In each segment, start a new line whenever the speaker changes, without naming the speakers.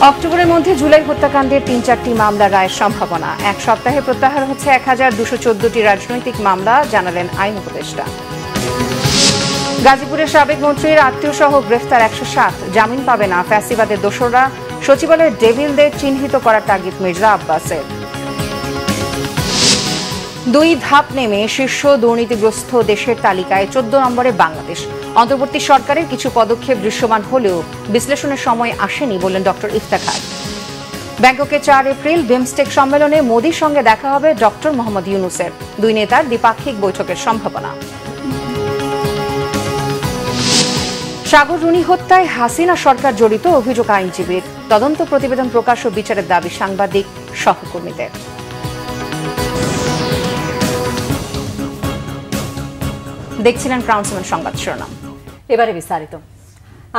অক্টোবরের মধ্যে জুলাই হত্যাকাণ্ডের ৩-৪টি মামলা রায়ের সম্ভাবনা। এক সপ্তাহে প্রত্যাহার হচ্ছে ১,২১৪টি রাজনৈতিক মামলা, জানালেন আইন উপদেষ্টা। গাজীপুরের সাবেক মন্ত্রীর আত্মীয় সহ গ্রেফতার ১০৭, জামিন পাবে না ফ্যাসিবাদের দোসররা, সচিবালয়ের ডেভিলদের চিহ্নিত করার তাগিদ মির্জা আব্বাসের। ২ ধাপ নেমে শীর্ষ দুর্নীতিগ্রস্ত দেশের তালিকায় ১৪ নম্বরে বাংলাদেশ। অন্তর্বর্তী সরকারের কিছু পদক্ষেপ দৃশ্যমান হলেও বিশ্লেষণের সময় আসেনি বললেন ডক্টর ইফতেখার। ব্যাংককে ৪ এপ্রিল বিমস্টেক সম্মেলনে মোদির সঙ্গে দেখা হবে ডক্টর মোহাম্মদ ইউনূসের। দুই নেতার দ্বিপাক্ষিক বৈঠকের সম্ভাবনা। সাগর রুনি হত্যায় হাসিনা সরকার জড়িত, অভিযোগ আইনজীবীর। তদন্ত প্রতিবেদন প্রকাশ ও বিচারের দাবি সাংবাদিক সহকর্মীদের। দেখছিলেন ক্রাউন সংবাদ শিরোনাম।
এবারে বিস্তারিত।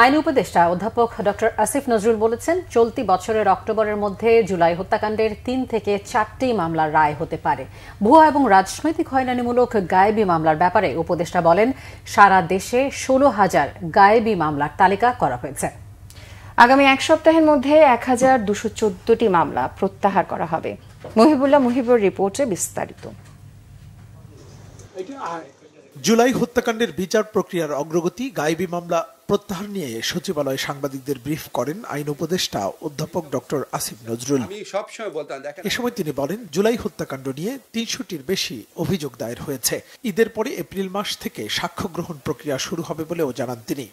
আইন উপদেষ্টা অধ্যাপক ডক্টর আসিফ নজরুল বলেছেন, চলতি বছরের অক্টোবরের মধ্যে জুলাই হত্যাকাণ্ডের ৩ থেকে ৪টি মামলার রায় হতে পারে। ভুয়া এবং রাজনৈতিক হয়রানিমূলক গায়েবী মামলার ব্যাপারে উপদেষ্টা বলেন, সারা দেশে ১৬,০০০ গায়েবী মামলার তালিকা করা হয়েছে।
আগামী এক সপ্তাহের মধ্যে ১,২১৪টি মামলা প্রত্যাহার করা হবে। মুহিবুর রিপোর্টে বিস্তারিত।
জুলাই হত্যাকাণ্ডের বিচার প্রক্রিয়ার অগ্রগতি, গায়েবী মামলা প্রত্যাহার নিয়ে সচিবালয়ে সাংবাদিকদের ব্রিফ করেন আইন উপদেষ্টা অধ্যাপক ডক্টর আসিফ নজরুল। এ সময় তিনি বলেন, জুলাই হত্যাকাণ্ড নিয়ে ৩০০টির বেশি অভিযোগ দায়ের হয়েছে। ঈদের পরে এপ্রিল মাস থেকে সাক্ষ্য গ্রহণ প্রক্রিয়া শুরু হবে বলেও জানান তিনি।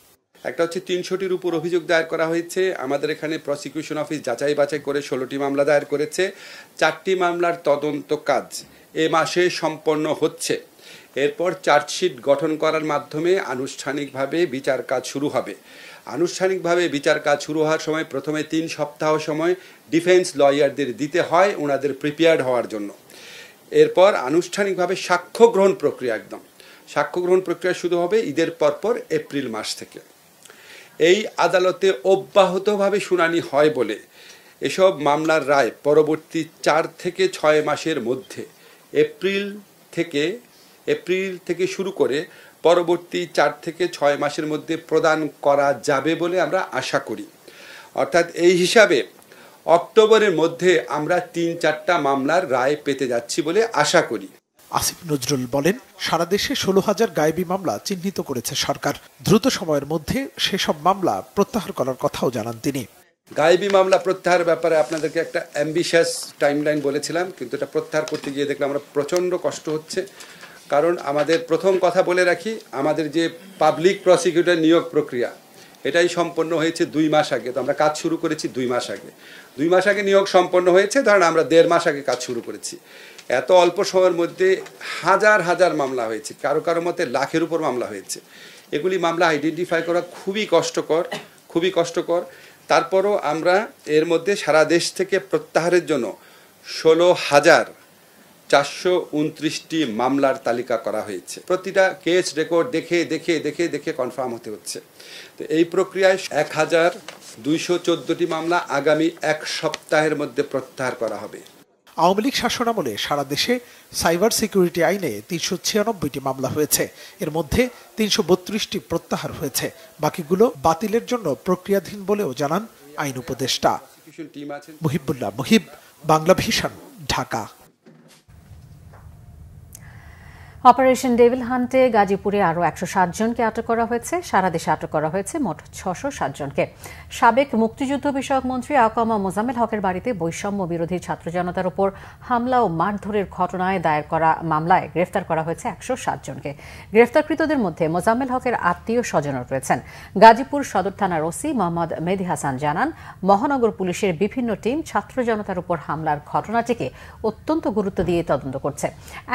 একটা হচ্ছে ৩০০টির উপর অভিযোগ দায়ের করা হয়েছে। আমাদের এখানে প্রসিকিউশন অফিস যাচাই বাছাই করে ১৬টি মামলা দায়ের করেছে। ৪টি মামলার তদন্ত কাজ এ মাসে সম্পন্ন হচ্ছে। এরপর চার্জশিট গঠন করার মাধ্যমে আনুষ্ঠানিকভাবে বিচার কাজ শুরু হবে। আনুষ্ঠানিকভাবে বিচার কাজ শুরু হওয়ার সময় প্রথমে ৩ সপ্তাহ সময় ডিফেন্স লয়ারদের দিতে হয় ওনাদের প্রিপেয়ার্ড হওয়ার জন্য। এরপর আনুষ্ঠানিকভাবে সাক্ষ্য গ্রহণ প্রক্রিয়া সাক্ষ্য গ্রহণ প্রক্রিয়া শুরু হবে ঈদের পরপর এপ্রিল মাস থেকে। এই আদালতে অব্যাহতভাবে শুনানি হয় বলে এসব মামলার রায় পরবর্তী ৪ থেকে ৬ মাসের মধ্যে এপ্রিল থেকে শুরু করে পরবর্তী ৪ থেকে ৬ মাসের মধ্যে প্রদান করা যাবে বলে আমরা আশা করি। অর্থাৎ এই হিসাবে অক্টোবরের মধ্যে আমরা ৩-৪টা মামলার রায় পেতে যাচ্ছি বলে আশা করি।
আসিফ নজরুল বলেন, সারা দেশে ১৬,০০০ গায়েবী মামলা চিহ্নিত করেছে সরকার। দ্রুত সময়ের মধ্যে সেসব মামলা প্রত্যাহার করার কথাও জানান তিনি।
গায়েবী মামলা প্রত্যাহারের ব্যাপারে আপনাদেরকে একটা অ্যাম্বিশাস টাইমলাইন বলেছিলাম, কিন্তু এটা প্রত্যাহার করতে গিয়ে দেখলাম আমরা প্রচণ্ড কষ্ট হচ্ছে। কারণ আমাদের প্রথম কথা বলে রাখি, আমাদের যে পাবলিক প্রসিকিউটর নিয়োগ প্রক্রিয়া এটাই সম্পন্ন হয়েছে ২ মাস আগে। তো আমরা কাজ শুরু করেছি ২ মাস আগে। ২ মাস আগে নিয়োগ সম্পন্ন হয়েছে, ধরেন আমরা ১.৫ মাস আগে কাজ শুরু করেছি। এত অল্প সময়ের মধ্যে হাজার হাজার মামলা হয়েছে, কারো কারো মতে লাখের উপর মামলা হয়েছে। এগুলি মামলা আইডেন্টিফাই করা খুবই কষ্টকর। তারপরও আমরা এর মধ্যে সারা দেশ থেকে প্রত্যাহারের জন্য ১৬,৪২৯টি মামলার তালিকা করা হয়েছে। প্রতিটা কেস রেকর্ড দেখে কনফার্ম হতে হচ্ছে। তো এই প্রক্রিয়ায় ১,২১৪টি মামলা আগামী এক সপ্তাহের মধ্যে প্রত্যাহার করা হবে।
আওয়ামী লীগ শাসনামলে সারা দেশে সাইবার সিকিউরিটি আইনে ৩৯৬টি মামলা হয়েছে। এর মধ্যে ৩৩২টি প্রত্যাহার হয়েছে, বাকিগুলো বাতিলের জন্য প্রক্রিয়াধীন বলেও জানান আইন উপদেষ্টা। Muhib, Bangla vision, Dhaka.
Operation devil হান্টে গাজীপুরে আরও ১০৭ জনকে আটক করা হয়েছে। সারা দেশে আটক করা হয়েছে মোট ৬০৭ জনকে। সাবেক মুক্তিযুদ্ধ বিষয়ক মন্ত্রী আকামা মোজাম্মেল হকের বাড়িতে বৈষম্য বিরোধী ছাত্র জনতার উপর হামলা ও মারধরের ঘটনায় দায়ের করা মামলায় গ্রেফতার করা হয়েছে ১০৭ জনকে। গ্রেফতারকৃতদের মধ্যে মোজাম্মেল হকের আত্মীয় স্বজনও রয়েছেন। গাজীপুর সদর থানার ওসি মোহাম্মদ মেহেদী হাসান জানান, মহানগর পুলিশের বিভিন্ন টিম ছাত্র জনতার উপর হামলার ঘটনাটিকে অত্যন্ত গুরুত্ব দিয়ে তদন্ত করছে।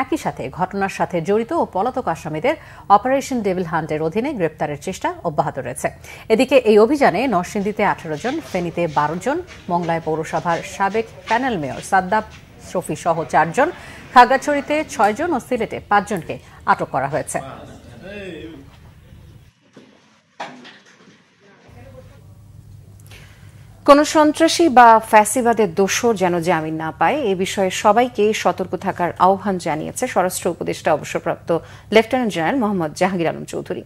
একই সাথে ঘটনার সাথে জড়িত ও পলাতক আসামিদের অপারেশন ডেভিল হান্টের অধীনে গ্রেপ্তারের চেষ্টা অব্যাহত রয়েছে। এদিকে এই অভিযানে নরসিংদীতে ১৮ জন, ফেনীতে ১২ জন, মংলায় পৌরসভার সাবেক প্যানেল মেয়র সাদ্দাব শফি সহ ৪ জন, খাগড়াছড়িতে ৬ জন ও সিলেটে ৫ জনকে আটক করা হয়েছে।
কোন সন্ত্রাসী বা ফ্যাসিবাদের দোসর যেন জামিন না পায়, এ বিষয়ে সবাইকে সতর্ক থাকার আহ্বান জানিয়েছে স্বরাষ্ট্র উপদেষ্টা অবসরপ্রাপ্ত লেফটেন্যান্ট জেনারেল মোহাম্মদ জাহাঙ্গীর আলম চৌধুরী।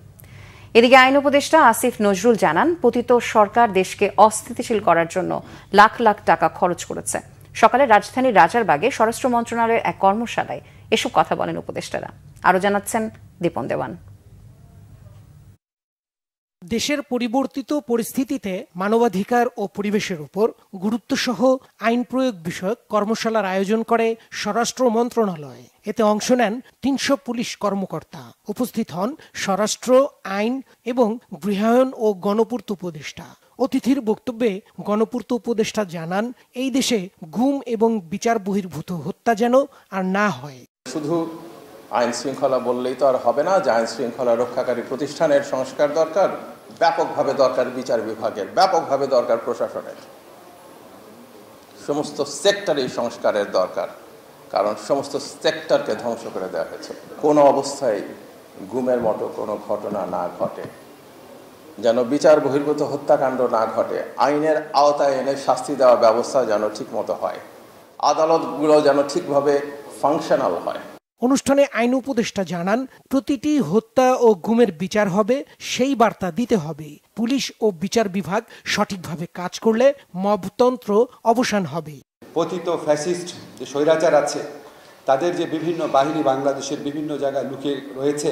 এদিকে আইন উপদেষ্টা আসিফ নজরুল জানান, পতিত সরকার দেশকে অস্থিতিশীল করার জন্য লাখ লাখ টাকা খরচ করেছে। সকালে রাজধানীর রাজারবাগে স্বরাষ্ট্র মন্ত্রণালয়ের এক কর্মশালায় এসব কথা বলেন উপদেষ্টারা। আরও জানাচ্ছেন দীপন দেওয়ান।
দেশের পরিবর্তিত পরিস্থিতিতে মানবাধিকার ও পরিবেশের উপর গুরুত্বসহ আইন প্রয়োগ বিষয়ক কর্মশালার আয়োজন করে স্বরাষ্ট্র মন্ত্রণালয়। এতে অংশ নেন ৩০০ পুলিশ কর্মকর্তা। উপস্থিত হন স্বরাষ্ট্র, আইন এবং গৃহায়ন ও গণপূর্ত উপদেষ্টা। অতিথির বক্তব্যে গণপূর্ত উপদেষ্টা জানান, এই দেশে গুম এবং বিচার বহির্ভূত হত্যা যেন আর না হয়।
শুধু আইন শৃঙ্খলা বললেই তো আর হবে না যে আইন শৃঙ্খলা রক্ষাকারী প্রতিষ্ঠানের সংস্কার দরকার, ব্যাপকভাবে দরকার বিচার বিভাগের, ব্যাপকভাবে দরকার প্রশাসনের, সমস্ত সেক্টরেই সংস্কারের দরকার। কারণ সমস্ত সেক্টরকে ধ্বংস করে দেওয়া হয়েছে। কোনো অবস্থায় গুমের মতো কোনো ঘটনা না ঘটে, যেন বিচার বহির্ভূত হত্যাকাণ্ড না ঘটে, আইনের আওতায় এনে শাস্তি দেওয়ার ব্যবস্থা যেন ঠিকমতো হয়, আদালতগুলো যেন ঠিকভাবে ফাংশনাল হয়।
অনুষ্ঠানে আইন উপদেষ্টা জানান, প্রতিটি হত্যা ও গুমের বিচার হবে, সেই বার্তা দিতে হবে। পুলিশ ও বিচার বিভাগ সঠিকভাবে কাজ করলে মবতন্ত্র অবসান হবে।
পতিত ফ্যাসিস্ট যে স্বৈরাচার আছে, তাদের যে বিভিন্ন বাহিনী বাংলাদেশের বিভিন্ন জায়গায় লুকিয়ে রয়েছে,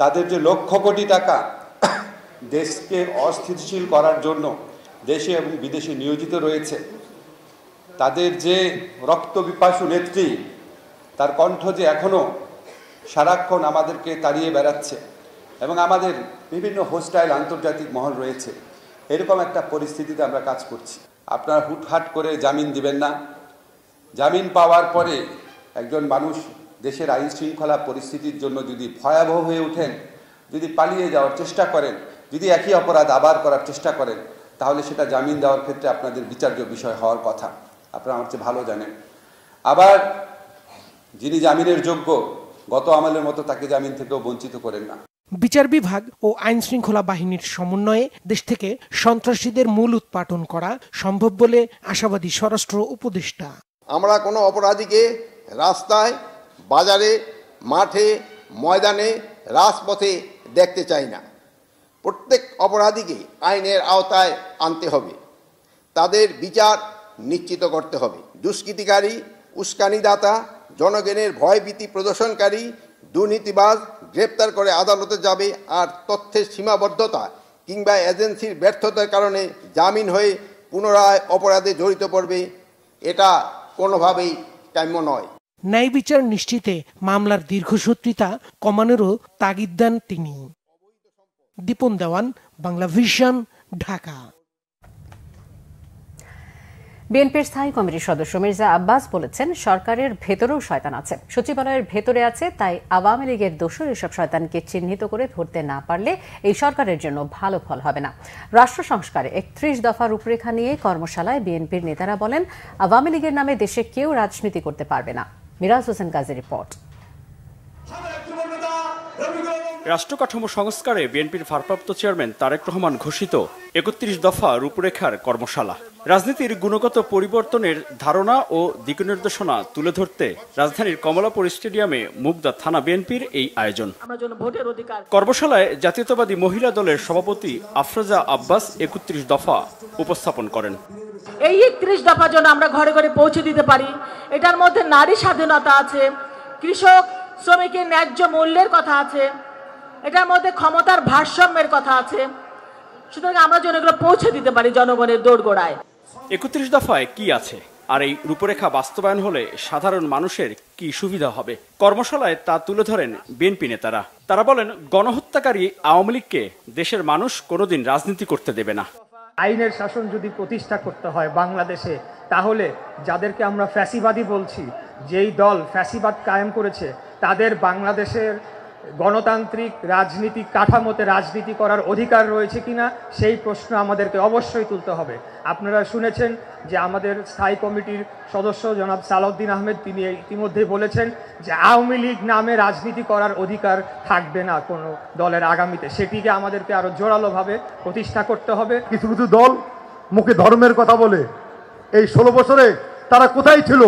তাদের যে লক্ষ কোটি টাকা দেশকে অস্থিতিশীল করার জন্য দেশে এবং বিদেশে নিয়োজিত রয়েছে, তাদের যে রক্ত পিপাসু নেত্রী, তার কণ্ঠ যে এখনো সারাক্ষণ আমাদেরকে তাড়িয়ে বেড়াচ্ছে এবং আমাদের বিভিন্ন হোস্টাইল আন্তর্জাতিক মহল রয়েছে, এরকম একটা পরিস্থিতিতে আমরা কাজ করছি। আপনারা হুটহাট করে জামিন দিবেন না। জামিন পাওয়ার পরে একজন মানুষ দেশের আইন শৃঙ্খলা পরিস্থিতির জন্য যদি ভয়াবহ হয়ে ওঠেন, যদি পালিয়ে যাওয়ার চেষ্টা করেন, যদি একই অপরাধ আবার করার চেষ্টা করেন, তাহলে সেটা জামিন দেওয়ার ক্ষেত্রে আপনাদের বিচার্য বিষয় হওয়ার কথা। আপনারা আমার চেয়ে ভালো জানেন। আবার যিনি জামিনের যোগ্য, গত আমলের মতো তাকে জামিন থেকেও বঞ্চিত করেন না।
বিচার বিভাগ ও আইন শৃঙ্খলা বাহিনীর সমন্বয়ে দেশ থেকে সন্ত্রাসীদের মূল উৎপাটন করা সম্ভব বলে আশাবাদী স্বরাষ্ট্র উপদেষ্টা।
আমরা কোনো অপরাধীকে রাস্তায়, বাজারে, মাঠে, ময়দানে, রাজপথে দেখতে চাই না। প্রত্যেক অপরাধীকে আইনের আওতায় আনতে হবে, তাদের বিচার নিশ্চিত করতে হবে। দুষ্কৃতিকারী, উস্কানিদাতা, জনগণের ভয়ভীতি প্রদর্শনকারী, দুর্নীতিবাজ গ্রেপ্তার করে আদালতে যাবে, আর তথ্যের সীমাবদ্ধতা কিংবা এজেন্সির ব্যর্থতার কারণে জামিন হয়ে পুনরায় অপরাধে জড়িত পড়বে, এটা কোনোভাবেই কাম্য নয়।
ন্যায় বিচার নিশ্চিতে মামলার দীর্ঘসূত্রিতা কমানোরও তাগিদ দেন তিনি। দীপন দেওয়ান, বাংলা ভিশন, ঢাকা।
বিএনপির স্থায়ী কমিটির সদস্য মির্জা আব্বাস বলেছেন, সরকারের ভেতরেও শয়তান আছে, সচিবালয়ের ভেতরে আছে, তাই আওয়ামী লীগের দোষর এসব শয়তানকে চিহ্নিত করে ধরতে না পারলে এই সরকারের জন্য ভালো ফল হবে না। রাষ্ট্র সংস্কারে ৩১ দফা রূপরেখা নিয়ে কর্মশালায় বিএনপির নেতারা বলেন, আওয়ামী লীগের নামে দেশে কেউ রাজনীতি করতে পারবে না। মিরাজ হোসেন কাজীর রিপোর্ট।
রাষ্ট্র কাঠামো সংস্কারে বিএনপির ভারপ্রাপ্ত চেয়ারম্যান তারেক রহমান ঘোষিত ৩১ দফা রূপরেখার কর্মশালা। রাজনীতির গুণগত পরিবর্তনের ধারণা ও দিকনির্দেশনা তুলে ধরতে রাজধানীর কমলাপুর স্টেডিয়ামে মুগদা থানা বিএনপির এই আয়োজন। কর্মশালায় জাতীয়তাবাদী মহিলা দলের সভাপতি আফরোজা আব্বাস ৩১ দফা উপস্থাপন করেন।
এই ৩১ দফা যেন আমরা ঘরে ঘরে পৌঁছে দিতে পারি। এটার মধ্যে নারী স্বাধীনতা আছে, কৃষক শ্রমিকের ন্যায্য মূল্যের কথা আছে, এটার মধ্যে ক্ষমতার ভারসাম্যের কথা আছে। সুতরাং আমরা যেন এগুলো পৌঁছে দিতে পারি জনগণের দোরগোড়ায়।
৩১ দফায় কি আছে, আর এই রূপরেখা বাস্তবায়ন হলে সাধারণ মানুষের কি সুবিধা হবে, কর্মশালায় তা তুলে ধরেন বিএনপি নেতারা। তারা বলেন, গণহত্যাকারী আওয়ামী লীগকে দেশের মানুষ কোনোদিন রাজনীতি করতে দেবে না।
আইনের শাসন যদি প্রতিষ্ঠা করতে হয় বাংলাদেশে, তাহলে যাদেরকে আমরা ফ্যাসিবাদী বলছি, যেই দল ফ্যাসিবাদ কায়েম করেছে, তাদের বাংলাদেশের গণতান্ত্রিক রাজনীতিক কাঠামোতে রাজনীতি করার অধিকার রয়েছে কিনা, সেই প্রশ্ন আমাদেরকে অবশ্যই তুলতে হবে। আপনারা শুনেছেন যে আমাদের স্থায়ী কমিটির সদস্য জনাব সালাউদ্দিন আহমেদ, তিনি ইতিমধ্যেই বলেছেন যে আওয়ামী লীগ নামে রাজনীতি করার অধিকার থাকবে না কোনো দলের আগামীতে। সেটিকে আমাদেরকে আরো জোরালোভাবে প্রতিষ্ঠা করতে হবে।
কিছু কিছু দল মুখে ধর্মের কথা বলে, এই 16 বছরে তারা কোথায় ছিল?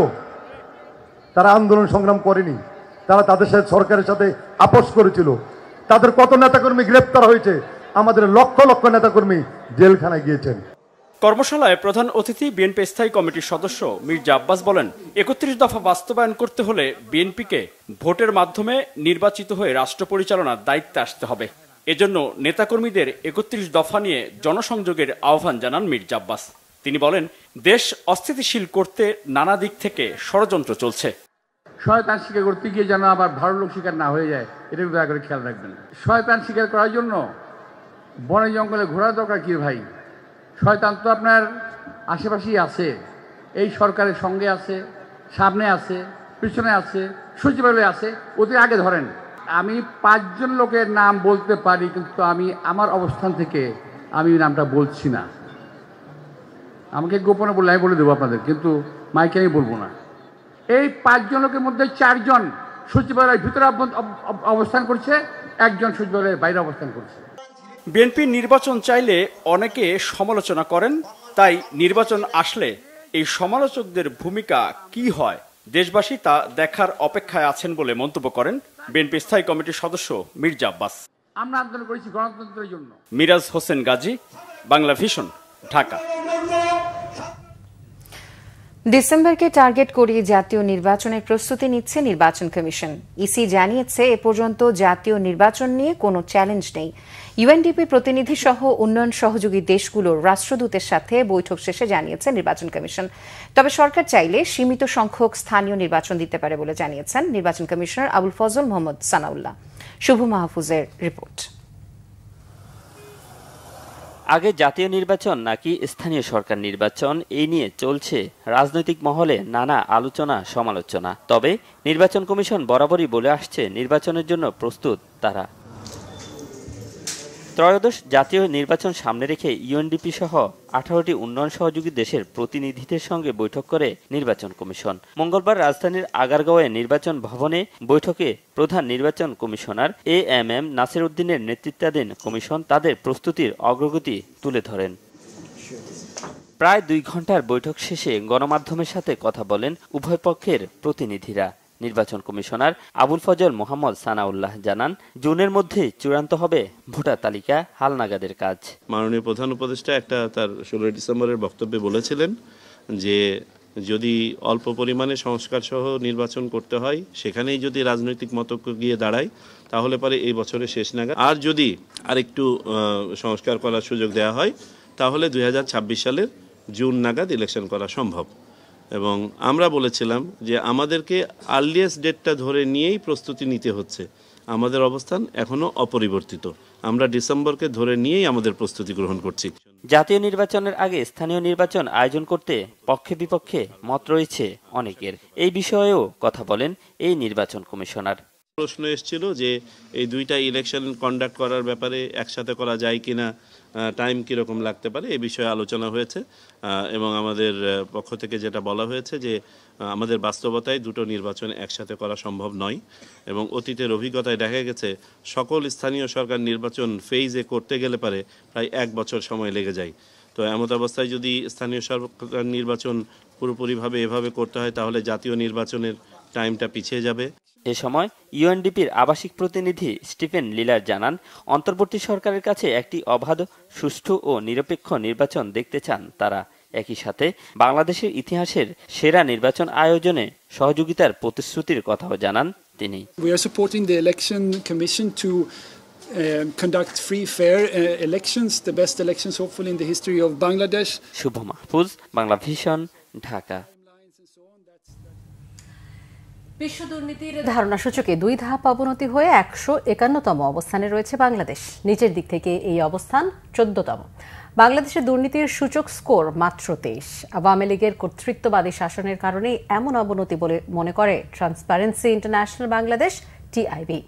তারা আন্দোলন সংগ্রাম করেনি, তারা তাদের সাথে সরকারের সাথে আপোষ করেছিল। তাদের কত নেতাকর্মী গ্রেপ্তার হয়েছে, আমাদের লক্ষ লক্ষ নেতাকর্মী জেলখানায় গিয়েছেন।
কর্মশালায় প্রধান অতিথি বিএনপি স্থায়ী কমিটির সদস্য মির্জা আব্বাস বলেন, ৩১ দফা বাস্তবায়ন করতে হলে বিএনপিকে ভোটের মাধ্যমে নির্বাচিত হয়ে রাষ্ট্র পরিচালনার দায়িত্বে আসতে হবে। এজন্য নেতাকর্মীদের ৩১ দফা নিয়ে জনসংযোগের আহ্বান জানান মির্জা আব্বাস। তিনি বলেন, দেশ অস্থিতিশীল করতে নানা দিক থেকে ষড়যন্ত্র চলছে।
শয়তান শিকার করতে গিয়ে যেন আবার ভালো লোক শিকার না হয়ে যায়, এটা দয়া করে খেয়াল রাখবেন। শয়তান শিকার করার জন্য বনে জঙ্গলে ঘোরা দরকার কি ভাই? শয়তান তো আপনার আশেপাশেই আছে, এই সরকারের সঙ্গে আছে, সামনে আছে, পিছনে আছে, সচিবালয়ে আছে, ওদের আগে ধরেন। আমি 5 জন লোকের নাম বলতে পারি, কিন্তু আমি আমার অবস্থান থেকে আমি নামটা বলছি না। আমাকে গোপনে বললে আমি বলে দেবো আপনাদের, কিন্তু মাইকে আমি বলবো না। এই 5 জন লোকের মধ্যে 4 জন সচিবালয়ের ভিতরে অবস্থান করছে, 1 জন সচিবালয়ের বাইরে অবস্থান করছে।
বিএনপি নির্বাচন চাইলে অনেকে সমালোচনা করেন, তাই নির্বাচন আসলে এই সমালোচকদের ভূমিকা কি হয় দেশবাসী তা দেখার অপেক্ষায় আছেন বলে মন্তব্য করেন বিএনপি স্থায়ী কমিটির সদস্য মির্জা আব্বাস।
আমরা আন্দোলন করেছি গণতন্ত্রের জন্য।
মিরাজ হোসেন গাজী, বাংলা ভিশন, ঢাকা।
ডিসেম্বরকে টার্গেট করে জাতীয় নির্বাচনের প্রস্তুতি নিচ্ছে নির্বাচন কমিশন। ইসি জানিয়েছে, এ পর্যন্ত জাতীয় নির্বাচন নিয়ে কোনো চ্যালেঞ্জ নেই। ইউএনডিপি প্রতিনিধি সহ উন্নয়ন সহযোগী দেশগুলোর রাষ্ট্রদূতের সাথে বৈঠক শেষে জানিয়েছে নির্বাচন কমিশন। তবে সরকার চাইলে সীমিত সংখ্যক স্থানীয় নির্বাচন দিতে পারে বলে জানিয়েছেন নির্বাচন কমিশনার আবুল ফজল মোহাম্মদ সানাউল্লাহ। শুভ মাহফুজের রিপোর্ট।
আগে জাতীয় নির্বাচন নাকি স্থানীয় সরকার নির্বাচন, এই নিয়ে চলছে রাজনৈতিক মহলে নানা আলোচনা সমালোচনা। তবে নির্বাচন কমিশন বরাবরই বলে আসছে, নির্বাচনের জন্য প্রস্তুত তারা। ত্রয়োদশ জাতীয় নির্বাচন সামনে রেখে ইউএনডিপি সহ 18টি উন্নয়ন সহযোগী দেশের প্রতিনিধিদের সঙ্গে বৈঠক করে নির্বাচন কমিশন। মঙ্গলবার রাজধানীর আগারগাঁওয়ে নির্বাচন ভবনে বৈঠকে প্রধান নির্বাচন কমিশনার এএমএম নাসির উদ্দিনের নেতৃত্বাধীন কমিশন তাদের প্রস্তুতির অগ্রগতি তুলে ধরেন। প্রায় 2 ঘন্টার বৈঠক শেষে গণমাধ্যমের সাথে কথা বলেন উভয় পক্ষের প্রতিনিধিরা। নির্বাচন কমিশনার আবুল ফজল মোহাম্মদ সানাউল্লাহ জানান, জুনের মধ্যে চূড়ান্ত হবে ভোটার তালিকা হালনাগাদের কাজ।
মাননীয় প্রধান উপদেষ্টা তার 16 ডিসেম্বরের বক্তব্যে বলেছিলেন যে যদি অল্প পরিমাণে সংস্কার সহ নির্বাচন করতে হয়, সেখানেই যদি রাজনৈতিক মতৈক্য গিয়ে দাঁড়ায়, তাহলে পরে এই বছরের শেষ নাগাদ, আর যদি আরেকটু সংস্কার করার সুযোগ দেওয়া হয়, তাহলে 2026 সালের জুন নাগাদ ইলেকশন করা সম্ভব। এবং আমরা বলেছিলাম যে আমাদেরকে আর্লিয়েস্ট ডেটটা ধরে নিয়েই প্রস্তুতি নিতে হচ্ছে। আমাদের অবস্থান এখনো অপরিবর্তিত, আমরা ডিসেম্বরকে ধরে নিয়েই আমাদের প্রস্তুতি গ্রহণ করছি।
জাতীয় নির্বাচনের আগে স্থানীয় নির্বাচন আয়োজন করতে পক্ষে বিপক্ষে মত রয়েছে অনেকের। এই বিষয়েও কথা বলেন এই নির্বাচন কমিশনার।
প্রশ্ন এসেছিল যে এই 2টা ইলেকশন কন্ডাক্ট করার ব্যাপারে একসাথে করা যায় কিনা, টাইম কীরকম লাগতে পারে, এ বিষয়ে আলোচনা হয়েছে। এবং আমাদের পক্ষ থেকে যেটা বলা হয়েছে যে আমাদের বাস্তবতায় 2টো নির্বাচন একসাথে করা সম্ভব নয়। এবং অতীতের অভিজ্ঞতায় দেখা গেছে সকল স্থানীয় সরকার নির্বাচন ফেজে করতে গেলে পারে প্রায় 1 বছর সময় লেগে যায়। তো এমত অবস্থায় যদি স্থানীয় সরকার নির্বাচন পুরোপুরিভাবে এভাবে করতে হয়, তাহলে জাতীয় নির্বাচনের টাইমটা পিছিয়ে যাবে।
এ সময় ইউএনডিপির আবাসিক প্রতিনিধি স্টিফেন লিলার জানান, অন্তর্বর্তী সরকারের কাছে একটি অবাধ, সুষ্ঠু ও নিরপেক্ষ নির্বাচন দেখতে চান তারা। একই সাথে বাংলাদেশের ইতিহাসের সেরা নির্বাচন আয়োজনে সহযোগিতার প্রতিশ্রুতির কথাও জানান তিনি।
We are supporting the election commission to conduct free, fair elections, the best elections hopefully in the history of Bangladesh.
Shuvo Mahfuz, Bangla vision, Dhaka.
বিশ্ব দুর্নীতির ধারণা সূচকে 2 ধাপ অবনতি হয়ে 151তম অবস্থানে রয়েছে বাংলাদেশ। নিচের দিক থেকে এই অবস্থান 14তম। বাংলাদেশের দুর্নীতির সূচক স্কোর মাত্র 23। আওয়ামী লীগের কর্তৃত্ববাদী শাসনের কারণে এমন অবনতি বলে মনে করে ট্রান্সপারেন্সি ইন্টারন্যাশনাল বাংলাদেশ, টিআইবি।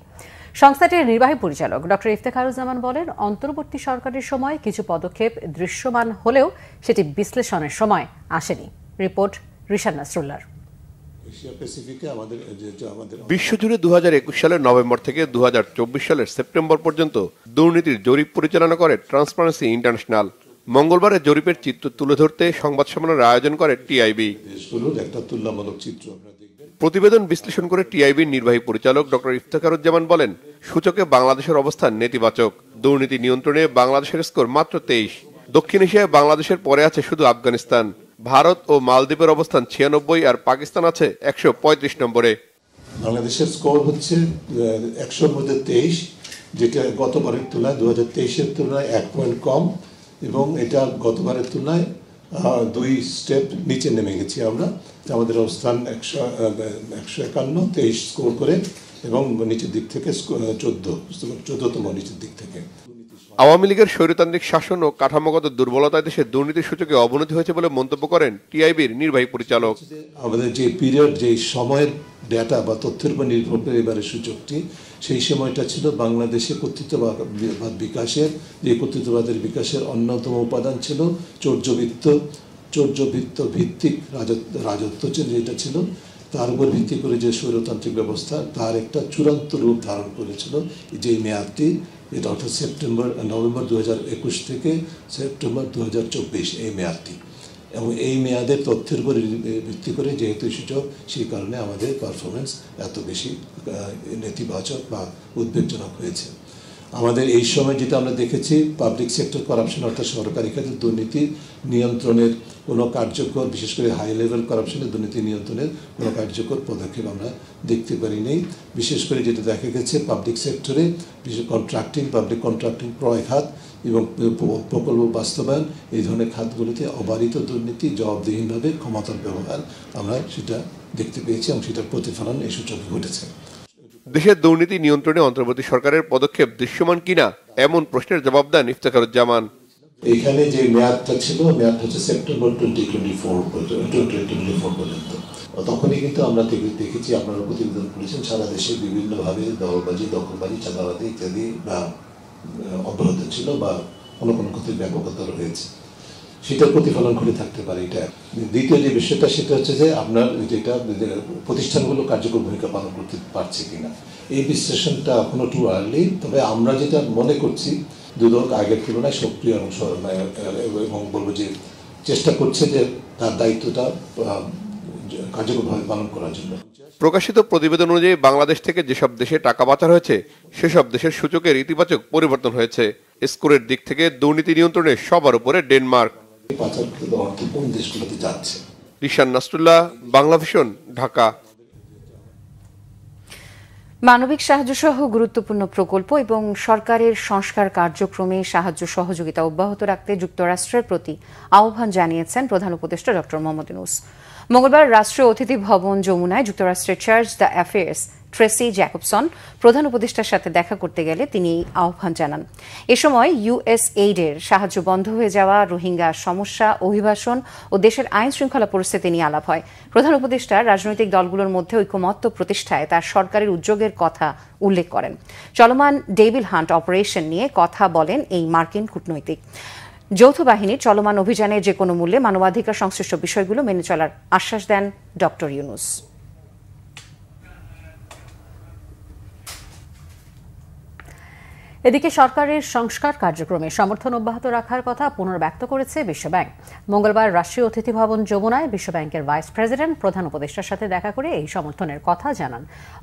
সংস্থাটির নির্বাহী পরিচালক ডক্টর ইফতেখারুজ্জামান বলেন, অন্তর্বর্তী সরকারের সময় কিছু পদক্ষেপ দৃশ্যমান হলেও সেটি বিশ্লেষণের সময় আসেনি। রিপোর্ট রিশাদ নাসরুল্লাহর।
বিশ্বজুড়ে 2021 সালের নভেম্বর থেকে 2024 সালের সেপ্টেম্বর পর্যন্ত দুর্নীতির জরিপ পরিচালনা করে ট্রান্সপারেন্সি ইন্টারন্যাশনাল। মঙ্গলবারের জরিপের চিত্র তুলে ধরতে সংবাদ সম্মেলনের আয়োজন করে টিআইবি। প্রতিবেদন বিশ্লেষণ করে টিআইবির নির্বাহী পরিচালক ডক্টর ইফতেখারুজ্জামান বলেন, সূচকে বাংলাদেশের অবস্থান নেতিবাচক। দুর্নীতি নিয়ন্ত্রণে বাংলাদেশের স্কোর মাত্র 23। দক্ষিণ এশিয়ায় বাংলাদেশের পরে আছে শুধু আফগানিস্তান। ভারত ও মালদ্বীপের অবস্থান 96 আর পাকিস্তান আছে 135 নম্বরে।
বাংলাদেশের স্কোর হচ্ছে 100-র মধ্যে 23, যেটা গতবারের তুলনায় 2023-এর তুলনায় 1 পয়েন্ট কম, এবং এটা গতবারের তুলনায় 2 স্টেপ নিচে নেমে গেছি আমরা। আমাদের অবস্থান 151, 23 স্কোর করে, এবং নিচের দিক থেকে 14তম নিচের দিক থেকে।
আওয়ামী লীগের স্বৈরতান্ত্রিক শাসন ও কাঠামোগত দুর্বলতায় দেশের দুর্নীতির সূচকে অবনতি হয়েছে বলে মন্তব্য করেন টিআইবির নির্বাহী পরিচালক।
আমাদের যে পিরিয়ড, যে সময়ের ডেটা বা তথ্যের উপর নির্ভর করে এবারের সূচকটি, সেই সময়টা ছিল বাংলাদেশে কর্তৃত্ববাদ বিকাশের, যে কর্তৃত্ববাদের বিকাশের অন্যতম উপাদান ছিল চৌর্যবৃত্ত ভিত্তিক রাজত্ব যেটা ছিল, তার উপর ভিত্তি করে যে স্বৈরতান্ত্রিক ব্যবস্থা, তার একটা চূড়ান্ত রূপ ধারণ করেছিল যে মেয়াদটি, এটা অর্থাৎ নভেম্বর 2021 থেকে সেপ্টেম্বর 2024 এই মেয়াদটি। এবং এই মেয়াদের তথ্যের উপর ভিত্তি করে যেহেতু সূচক, সেই কারণে আমাদের পারফরমেন্স এত বেশি নেতিবাচক বা উদ্বেগজনক হয়েছে। আমাদের এই সময় যেটা আমরা দেখেছি, পাবলিক সেক্টর করাপশন অর্থাৎ সরকারি খাতে দুর্নীতি নিয়ন্ত্রণের কোনো কার্যকর, বিশেষ করে হাই লেভেল করাপশনের দুর্নীতি নিয়ন্ত্রণের কোনো কার্যকর পদক্ষেপ আমরা দেখতে পারি নেই। বিশেষ করে যেটা দেখা গেছে পাবলিক সেক্টরে, বিশেষ পাবলিক কন্ট্রাক্টিং ক্রয় খাত এবং প্রকল্প বাস্তবায়ন, এই ধরনের খাতগুলিতে অবারিত দুর্নীতি, জবাবদিহীনভাবে ক্ষমতার ব্যবহার আমরা সেটা দেখতে পেয়েছি, এবং সেটার প্রতিফলন এই সূচকে ঘটেছে।
দেশের দুর্নীতি নিয়ন্ত্রণে অন্তর্বর্তী সরকারের পদক্ষেপ দৃশ্যমান কিনা এমন প্রশ্নের জবাব দেন ইফতেখারুজ্জামান।
এখানে যে মেয়াদটা ছিল, মেয়াদটা হচ্ছে সেপ্টেম্বর 2024 পর্যন্ত। তখনই কিন্তু আমরা দেখেছি, আপনারা প্রতিবেদন করেছেন, সারা দেশে বিভিন্নভাবে দখলবাজি, চাঁদাবাজি ইত্যাদি অব্যাহত ছিল, বা কোনো কোনো ক্ষেত্রে ব্যাপকতা রয়েছে। সেটার প্রতিফলন ঘটে থাকতে পারে। এটা দ্বিতীয় যে বিষয়টা, সেটা হচ্ছে যে আপনার যেটা প্রতিষ্ঠানগুলো কার্যকর ভূমিকা পালন করতে পারছে কিনা, এই বিশ্লেষণটা এখনো টু আর্লি। তবে আমরা যেটা মনে করছি, দুদক আগের তুলনায় সক্রিয় এবং বলবো যে চেষ্টা করছে যে তার দায়িত্বটা কার্যকরভাবে পালন করার জন্য।
প্রকাশিত প্রতিবেদন অনুযায়ী বাংলাদেশ থেকে যেসব দেশে টাকা পাচার হয়েছে, সেসব দেশের সূচকের ইতিবাচক পরিবর্তন হয়েছে। স্কোরের দিক থেকে দুর্নীতি নিয়ন্ত্রণে সবার উপরে ডেনমার্ক।
কোন দেশগুলোতে যাচ্ছে?
রিশান নাসরুল্লাহ, বাংলা ভিশন, ঢাকা।
মানবিক সাহায্য সহ গুরুত্বপূর্ণ প্রকল্প এবং সরকারের সংস্কার কার্যক্রমে সাহায্য সহযোগিতা অব্যাহত রাখতে যুক্তরাষ্ট্রের প্রতি আহ্বান জানিয়েছেন প্রধান উপদেষ্টা ডক্টর মোহাম্মদ ইউনূস। মঙ্গলবার রাষ্ট্রীয় অতিথি ভবন যমুনায় যুক্তরাষ্ট্রের charge d'affaires Tracey Jacobson প্রধান উপদেষ্টার সাথে দেখা করতে গেলে তিনি এই আহ্বান জানান। এ সময় ইউএসএইডের সাহায্য বন্ধ হয়ে যাওয়া, রোহিঙ্গা সমস্যা, অভিবাসন ও দেশের আইন শৃঙ্খলা পরিস্থিতি নিয়ে আলাপ হয়। প্রধান উপদেষ্টা রাজনৈতিক দলগুলোর মধ্যে ঐকমত্য প্রতিষ্ঠায় তার সরকারের উদ্যোগের কথা উল্লেখ করেন। চলমান ডেভিল হান্ট অপারেশন নিয়ে কথা বলেন এই মার্কিন কূটনৈতিক। যৌথ বাহিনীর চলমান অভিযানে যে কোনো মূল্যে মানবাধিকার সংশ্লিষ্ট বিষয়গুলো মেনে চলার আশ্বাস দেন ডক্টর ইউনূস।
এদিকে সরকারের সংস্কার কার্যক্রমে সমর্থন অব্যাহত রাখার কথা পুনর্ব্যক্ত করেছে বিশ্বব্যাংক। মঙ্গলবার রাষ্ট্রীয় অতিথি ভবন যমুনায় বিশ্বব্যাংকের ভাইস প্রেসিডেন্ট প্রধান উপদেষ্টার সাথে দেখা করে এই সমর্থনের কথা জানান।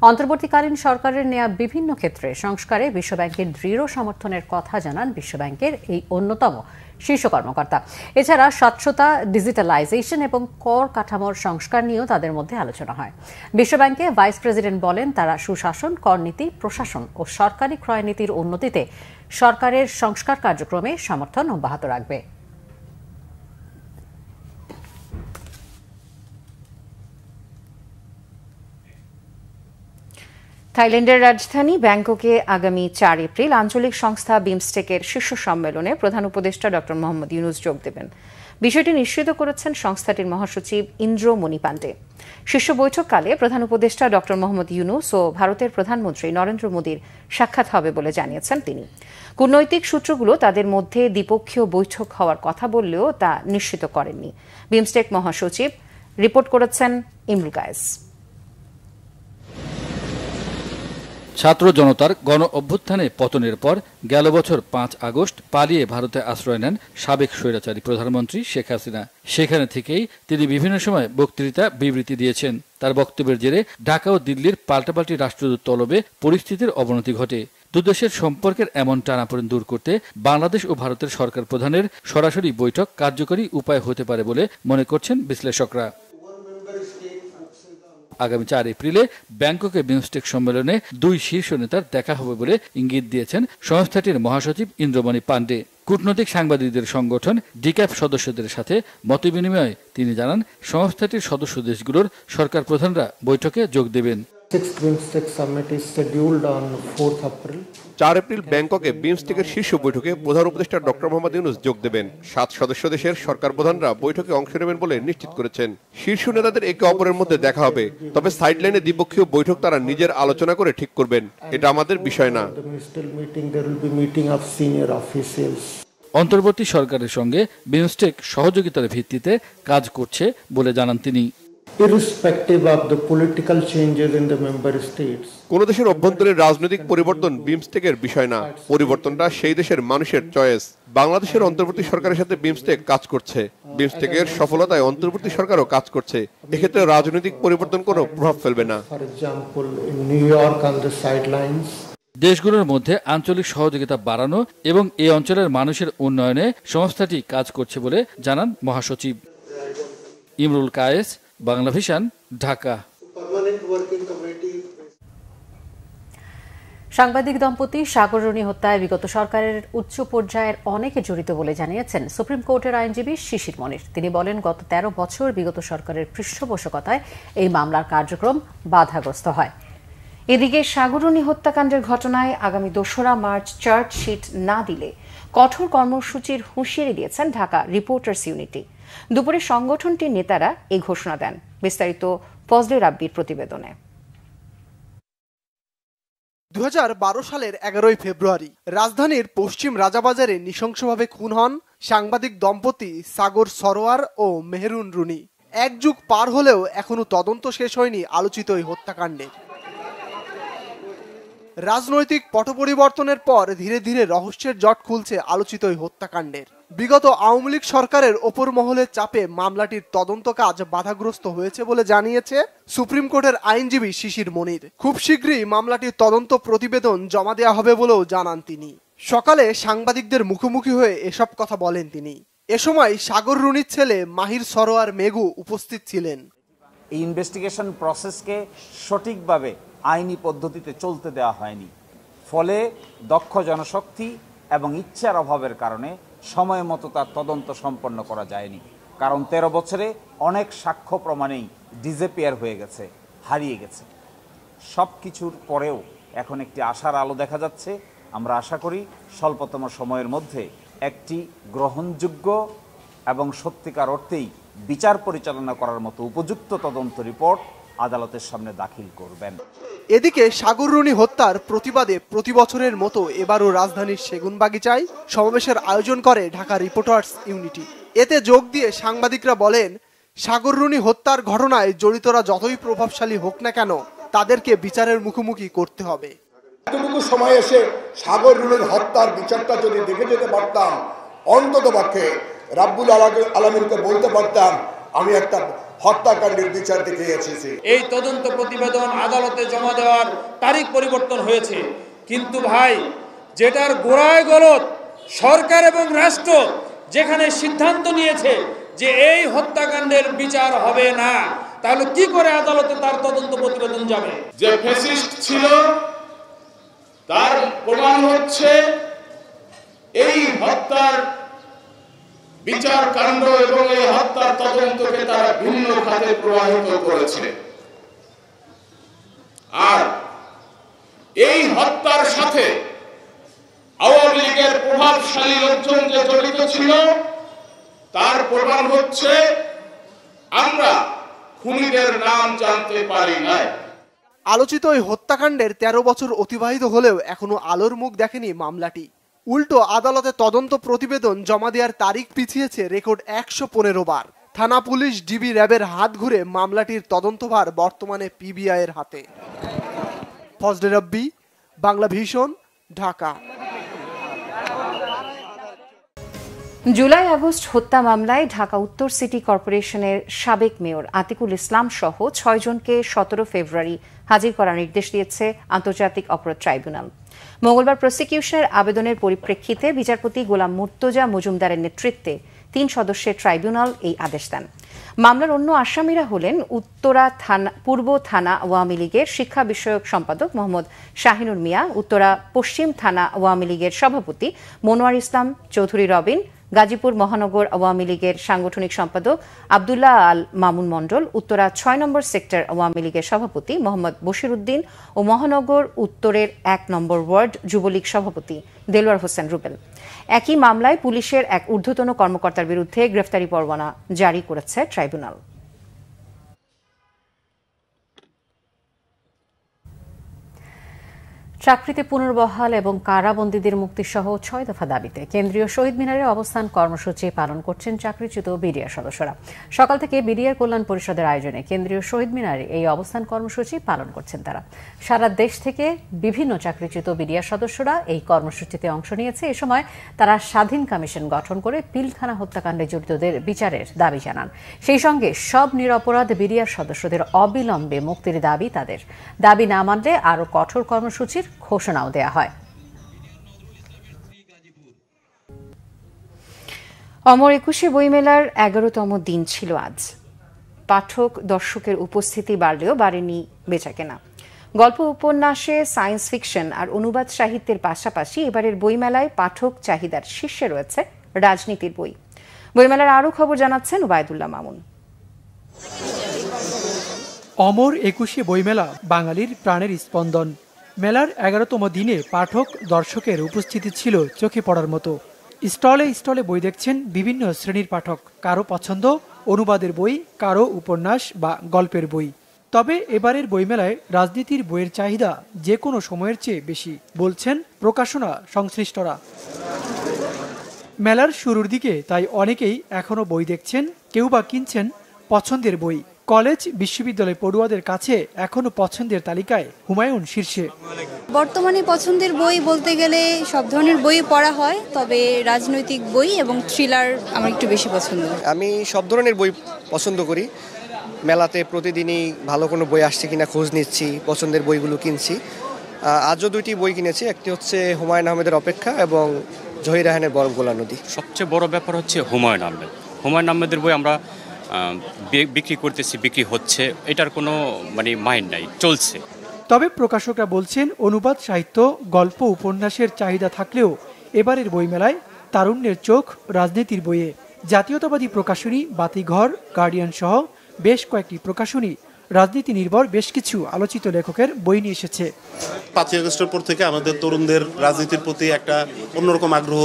অন্তর্বর্তীকালীন সরকারের নেয়া বিভিন্ন ক্ষেত্রে সংস্কারে বিশ্বব্যাংকের দৃঢ় সমর্থনের কথা জানান বিশ্বব্যাংকের এই অন্যতম শীর্ষ কর্মকর্তা। এছাড়া স্বচ্ছতা, ডিজিটালাইজেশন এবং কর কাঠামোর সংস্কার নিয়েও তাদের মধ্যে আলোচনা হয়। বিশ্বব্যাংকে ভাইস প্রেসিডেন্ট বলেন, তারা সুশাসন, করনীতি, প্রশাসন ও সরকারি ক্রয় নীতির উন্নতিতে সরকারের সংস্কার কার্যক্রমে সমর্থন অব্যাহত রাখবে।
থাইল্যান্ডের রাজধানী ব্যাংককে আগামী 4 এপ্রিল আঞ্চলিক সংস্থা বিমস্টেকের শীর্ষ সম্মেলনে প্রধান উপদেষ্টা ডক্টর মোহাম্মদ ইউনূস যোগ দেবেন। বিষয়টি নিশ্চিত করেছেন সংস্থাটির মহাসচিব ইন্দ্রমণি পান্ডে। শীর্ষ বৈঠককালে প্রধান উপদেষ্টা ডক্টর মোহাম্মদ ইউনূস ও ভারতের প্রধানমন্ত্রী নরেন্দ্র মোদীর সাক্ষাৎ হবে বলে জানিয়েছেন তিনি। কূটনৈতিক সূত্রগুলো তাদের মধ্যে দ্বিপক্ষীয় বৈঠক হওয়ার কথা বললেও তা নিশ্চিত করেননি। বিমস্টেক মহাসচিব রিপোর্ট করেছেন ইমরুল কায়েস।
ছাত্র জনতার গণ অভ্যুত্থানে পতনের পর গেল বছর ৫ আগস্ট পালিয়ে ভারতে আশ্রয় নেন সাবেক স্বৈরাচারী প্রধানমন্ত্রী শেখ হাসিনা। সেখানে থেকেই তিনি বিভিন্ন সময় বক্তৃতা বিবৃতি দিয়েছেন। তার বক্তব্যের জেরে ঢাকা ও দিল্লির পাল্টাপাল্টি রাষ্ট্রদূত তলবে পরিস্থিতির অবনতি ঘটে। দুদেশের সম্পর্কের এমন টানাপোড়েন দূর করতে বাংলাদেশ ও ভারতের সরকার প্রধানের সরাসরি বৈঠক কার্যকরী উপায় হতে পারে বলে মনে করছেন বিশ্লেষকরা। আগামী ৪ এপ্রিলে ব্যাংককে বিমস্টেক সম্মেলনে ২ শীর্ষ নেতার দেখা হবে বলে ইঙ্গিত দিয়েছেন সংস্থাটির মহাসচিব ইন্দ্রমণি পান্ডে। কূটনৈতিক সাংবাদিকদের সংগঠন ডিক্যাপ সদস্যদের সাথে মতবিনিময়ে তিনি জানান, সংস্থাটির সদস্য দেশগুলোর সরকার প্রধানরা বৈঠকে যোগ দেবেন।
৪ এপ্রিল ব্যাংককে বিমস্টেকের শীর্ষ বৈঠকে প্রধান উপদেষ্টা ডক্টর মোহাম্মদ ইউনূস যোগ দেবেন। ৭ সদস্য দেশের সরকার প্রধানরা বৈঠকে অংশ নেবেন বলে নিশ্চিত করেছেন। শীর্ষ নেতাদের একে অপরের মধ্যে দেখা হবে, তবে সাইডলাইনে দ্বিপক্ষীয় বৈঠক তারা নিজের আলোচনা করে ঠিক করবেন। এটা আমাদের বিষয় না।
অন্তর্বর্তী সরকারের সঙ্গে বিমস্টেক সহযোগিতার ভিত্তিতে কাজ করছে বলে জানান তিনি।
কোন দেশের অভ্যন্তরীণ রাজনৈতিক পরিবর্তন বিমস্টেকের বিষয় না, পরিবর্তনটা সেই দেশের মানুষের চয়েস। বাংলাদেশের অন্তর্বর্তী সরকারের সাথে বিমস্টেক কাজ করছে, বিমস্টেকের সফলতায় অন্তর্বর্তী সরকারও কাজ করছে। এক্ষেত্রে রাজনৈতিক পরিবর্তন কোনো প্রভাব ফেলবে না।
দেশগুলোর মধ্যে আঞ্চলিক সহযোগিতা বাড়ানো এবং এই অঞ্চলের মানুষের উন্নয়নে সংস্থাটি কাজ করছে বলে জানান মহাসচিব। ইমরুল কায়েস, বাংলা ভিশন, ঢাকা।
সাংবাদিক দম্পতি সাগর রুনি হত্যায় বিগত সরকারের উচ্চ পর্যায়ের অনেকে জড়িত বলে জানিয়েছেন সুপ্রিম কোর্টের আইনজীবী শিশির মনির। তিনি বলেন, গত ১৩ বছর বিগত সরকারের পৃষ্ঠপোষকতায় এই মামলার কার্যক্রম বাধাগ্রস্ত হয়।
এদিকে সাগর রুনি হত্যাকাণ্ডের ঘটনায় আগামী ২রা মার্চ চার্জশিট না দিলে কঠোর কর্মসূচির হুঁশিয়ারি দিয়েছেন ঢাকা রিপোর্টার্স ইউনিটি। দুপুরে সংগঠনটির নেতারা এই ঘোষণা দেন। বিস্তারিত ফজলে রাব্বির প্রতিবেদনে।
২০১২ সালের ১১ ফেব্রুয়ারি রাজধানীর পশ্চিম রাজাবাজারে নৃশংসভাবে খুন হন সাংবাদিক দম্পতি সাগর সরোয়ার ও মেহরুন রুনি। ১ যুগ পার হলেও এখনো তদন্ত শেষ হয়নি আলোচিত এই হত্যাকাণ্ডের। রাজনৈতিক পট পরিবর্তনের পর ধীরে ধীরে রহস্যের জট খুলছে আলোচিত এই হত্যাকাণ্ডের। বিগত আওয়ামী লীগ সরকারের ওপর মহলের চাপে মামলাটির তদন্ত কাজ বাধাগ্রস্ত হয়েছে বলে জানিয়েছে সুপ্রিম কোর্টের আইনজীবী শিশির মনির। খুব শীঘ্রই মামলাটির তদন্ত প্রতিবেদন জমা দেওয়া হবে বলেও জানান তিনি। সকালে সাংবাদিকদের মুখোমুখি হয়ে এসব কথা বলেন তিনি। এ সময় সাগর রুনির ছেলে মাহির সরোয়ার মেঘু উপস্থিত ছিলেন।
এই ইনভেস্টিগেশন প্রসেসকে সঠিকভাবে আইনি পদ্ধতিতে চলতে দেওয়া হয়নি, ফলে দক্ষ জনশক্তি এবং ইচ্ছার অভাবের কারণে সময় মতো তার তদন্ত সম্পন্ন করা যায়নি। কারণ ১৩ বছরে অনেক সাক্ষ্য প্রমাণেই ডিসঅ্যাপিয়ার হয়ে গেছে, হারিয়ে গেছে। সব কিছুর পরেও এখন একটি আশার আলো দেখা যাচ্ছে। আমরা আশা করি স্বল্পতম সময়ের মধ্যে একটি গ্রহণযোগ্য এবং সত্যিকার অর্থেই বিচার পরিচালনা করার মতো উপযুক্ত তদন্ত রিপোর্ট আদালতের সামনে দাখিল করবেন।
এদিকে সাগর রুনি হত্যার প্রতিবাদে প্রতি বছরের মতো এবারও রাজধানীর সেগুনবাগিচায় সমাবেশের আয়োজন করে ঢাকা রিপোর্টার্স ইউনিটি। এতে যোগ দিয়ে সাংবাদিকরা বলেন, সাগর রুনি হত্যার ঘটনায় জড়িতরা যতই প্রভাবশালী হোক না কেন, তাদেরকে বিচারের মুখোমুখি করতে হবে।
এতটুকু সময় এসে সাগর রুনির হত্যার বিচারটা যদি দেখে যেতে পারতাম, অন্তত পক্ষে রাব্বুল আলামিনকে বলতে পারতাম আমি একটা হত্যাকাণ্ডের বিচার দেখে এসেছি।
এই তদন্ত প্রতিবেদন আদালতে জমা দেওয়ার তারিখ পরিবর্তন হয়েছে, কিন্তু ভাই, যেটার গোড়ায় গলত সরকার এবং রাষ্ট্র যেখানে সিদ্ধান্ত নিয়েছে যে এই হত্যাকাণ্ডের বিচার হবে না, তাহলে কি করে আদালতে তার তদন্ত প্রতিবেদন যাবে?
যে ফ্যাসিস্ট ছিল তার প্রমাণ হচ্ছে এই হত্যার বিচার কাণ্ড এবং এই হত্যার তদন্তকে তারা ভিন্ন খাতে প্রবাহিত করেছে। আর এই হত্যার সাথে আওয়ামী লীগের প্রভাবশালী লোকজন যে জড়িত ছিল তার প্রমাণ হচ্ছে আমরা খুনিদের নাম জানতে পারি না।
আলোচিত এই হত্যাকাণ্ডের ১৩ বছর অতিবাহিত হলেও এখনো আলোর মুখ দেখেনি মামলাটি। উল্টো আদালতে তদন্ত প্রতিবেদন জমা দেওয়ার তারিখ পিছিয়েছে রেকর্ড ১১৫ বার। থানা পুলিশ, ডিবি, র্যাবের হাত ঘুরে মামলাটির তদন্তভার বর্তমানে পিবিআই এর হাতে। Fazle Rabbi, Bangla vision, Dhaka.
July August হত্যা মামলায় ঢাকা উত্তর সিটি কর্পোরেশনের সাবেক মেয়র আতিকুল ইসলাম সহ 6 জনকে 17 ফেব্রুয়ারি হাজির করার নির্দেশ দিয়েছে আন্তর্জাতিক অপরাধ ট্রাইব্যুনাল। মঙ্গলবার প্রসিকিউশনের আবেদনের পরিপ্রেক্ষিতে বিচারপতি গোলাম মুর্তজা মজুমদারের নেতৃত্বে 3 সদস্যের ট্রাইব্যুনাল এই আদেশ দেন। মামলার অন্য আসামিরা হলেন পূর্ব থানা আওয়ামী লীগের শিক্ষা বিষয়ক সম্পাদক মোহাম্মদ শাহিনুর মিয়া, উত্তরা পশ্চিম থানা আওয়ামী লীগের সভাপতি মনোয়ার ইসলাম চৌধুরী রবিন, গাজীপুর মহানগর আওয়ামী লীগের সাংগঠনিক সম্পাদক আব্দুল্লাহ আল মামুন মণ্ডল, উত্তরা 6 নম্বর সেক্টর আওয়ামী লীগের সভাপতি মোহাম্মদ বশির উদ্দিন ও মহানগর উত্তরের 1 নম্বর ওয়ার্ড যুবলীগ সভাপতি দেলোয়ার হোসেন রুবেল। একই মামলায় পুলিশের এক ঊর্ধ্বতন কর্মকর্তার বিরুদ্ধে গ্রেফতারি পরোয়ানা জারি করেছে ট্রাইব্যুনাল।
চাকরিতে পুনর্বহাল এবং কারাবন্দীদের মুক্তিসহ 6 দফা দাবিতে কেন্দ্রীয় শহীদ মিনারে অবস্থান কর্মসূচি পালন করছেন চাকরিচ্যুত বিডিআর সদস্যরা। সকাল থেকে বিডিআর কল্যাণ পরিষদের আয়োজনে কেন্দ্রীয় শহীদ মিনারে এই অবস্থান কর্মসূচি পালন করছেন তারা। সারা দেশ থেকে বিভিন্ন চাকরিচ্যুত বিডিআর সদস্যরা এই কর্মসূচিতে অংশ নিয়েছে। এ সময় তারা স্বাধীন কমিশন গঠন করে পিলখানা হত্যাকাণ্ডে জড়িতদের বিচারের দাবি জানান। সেই সঙ্গে সব নিরপরাধ বিডিআর সদস্যদের অবিলম্বে মুক্তির দাবি তাদের। দাবি না মানলে আরও কঠোর কর্মসূচির ঘোষণাও দেয়া হয়।
অমর একুশে বইমেলার 11তম দিন ছিল আজ। পাঠক দর্শকের উপস্থিতি বাড়লেও বাড়েনি বেচাকেনা। গল্প, উপন্যাসে, সায়েন্স ফিকশন আর অনুবাদ সাহিত্যের পাশাপাশি এবারের বইমেলায় পাঠক চাহিদার শীর্ষে রয়েছে রাজনীতির বই। বইমেলার আরও খবর জানাচ্ছেন ওবায়দুল্লাহ মামুন।
অমর একুশে বইমেলা বাঙালির প্রাণের স্পন্দন। মেলার 11তম দিনে পাঠক দর্শকের উপস্থিতি ছিল চোখে পড়ার মতো। স্টলে স্টলে বই দেখছেন বিভিন্ন শ্রেণীর পাঠক। কারো পছন্দ অনুবাদের বই, কারো উপন্যাস বা গল্পের বই। তবে এবারের বইমেলায় রাজনীতির বইয়ের চাহিদা যে কোনো সময়ের চেয়ে বেশি, বলছেন প্রকাশনা সংশ্লিষ্টরা। মেলার শুরুর দিকে তাই অনেকেই এখনো বই দেখছেন, কেউ বা কিনছেন পছন্দের বই। কলেজ বিশ্ববিদ্যালয় পড়ুয়াদের কাছে এখনো পছন্দের তালিকায় হুমায়ুন শীর্ষে।
বর্তমানে পছন্দের বই বলতে গেলে সব ধরনের বই পড়া হয়, তবে রাজনৈতিক বই এবং থ্রিলার আমার একটু বেশি পছন্দ।
আমি সব ধরনের বই পছন্দ করি। মেলাতে প্রতিদিনই ভালো কোনো বই আসছে কিনা খোঁজ নিচ্ছি, পছন্দের বইগুলো কিনছি। আজও 2টি বই কিনেছি, একটি হচ্ছে হুমায়ুন আহমেদের অপেক্ষা এবং জহির রায়হানের বরফ গোলা নদী।
সবচেয়ে বড় ব্যাপার হচ্ছে হুমায়ুন আহমেদ। হুমায়ুন আহমেদের বই আমরা বিক্রি করতেছি, বিক্রি হচ্ছে, এটার কোনো মাইন্ড নাই, চলছে।
তবে প্রকাশকরা বলছেন অনুবাদ সাহিত্য, গল্প, উপন্যাসের চাহিদা থাকলেও এবারের বইমেলায় তারুণ্যের চোখ রাজনীতির বইয়ে। জাতীয়তাবাদী প্রকাশনী বাতিঘর, গার্ডিয়ান সহ বেশ কয়েকটি প্রকাশনী রাজনীতি নির্ভর বেশ কিছু আলোচিত লেখকের বই নিয়ে এসেছে।
5ই আগস্টের পর থেকে আমাদের তরুণদের রাজনীতির প্রতি একটা অন্যরকম আগ্রহ